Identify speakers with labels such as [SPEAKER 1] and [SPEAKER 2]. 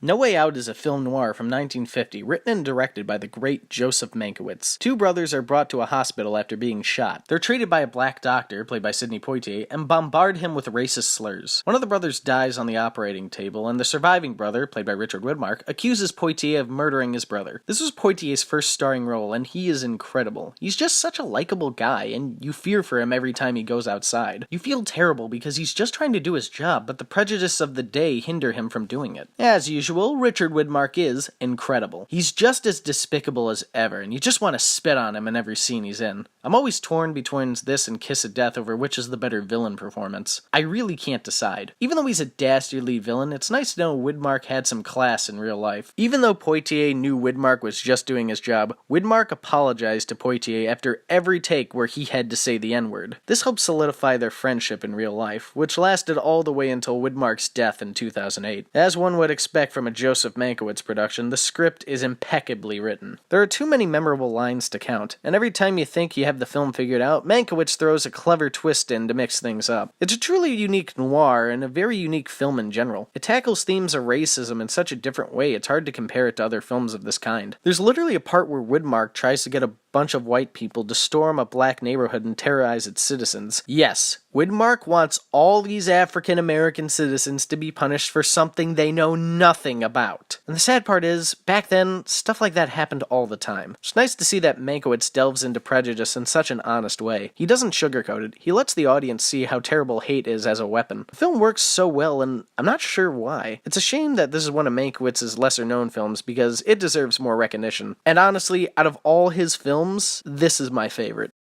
[SPEAKER 1] No Way Out is a film noir from 1950, written and directed by the great Joseph Mankiewicz. Two brothers are brought to a hospital after being shot. They're treated by a black doctor, played by Sidney Poitier, and bombard him with racist slurs. One of the brothers dies on the operating table, and the surviving brother, played by Widmark, accuses Poitier of murdering his brother. This was Poitier's first starring role, and he is incredible. He's just such a likable guy, and you fear for him every time he goes outside. You feel terrible because he's just trying to do his job, but the prejudice of the day hinder him from doing it. As usual, Richard Widmark is incredible. He's just as despicable as ever, and you just want to spit on him in every scene he's in. I'm always torn between this and Kiss of Death over which is the better villain performance. I really can't decide. Even though he's a dastardly villain, it's nice to know Widmark had some class in real life. Even though Poitier knew Widmark was just doing his job, Widmark apologized to Poitier after every take where he had to say the N-word. This helped solidify their friendship in real life, which lasted all the way until Widmark's death in 2008. As one would expect from a Joseph Mankiewicz production, the script is impeccably written. There are too many memorable lines to count, and every time you think you have the film figured out, Mankiewicz throws a clever twist in to mix things up. It's a truly unique noir and a very unique film in general. It tackles themes of racism in such a different way it's hard to compare it to other films of this kind. There's literally a part where Widmark tries to get a bunch of white people to storm a black neighborhood and terrorize its citizens. Yes, Widmark wants all these African American citizens to be punished for something they know nothing about. And the sad part is, back then, stuff like that happened all the time. It's nice to see that Mankiewicz delves into prejudice in such an honest way. He doesn't sugarcoat it, he lets the audience see how terrible hate is as a weapon. The film works so well, and I'm not sure why. It's a shame that this is one of Mankiewicz's lesser-known films, because it deserves more recognition. And honestly, out of all his films, this is my favorite.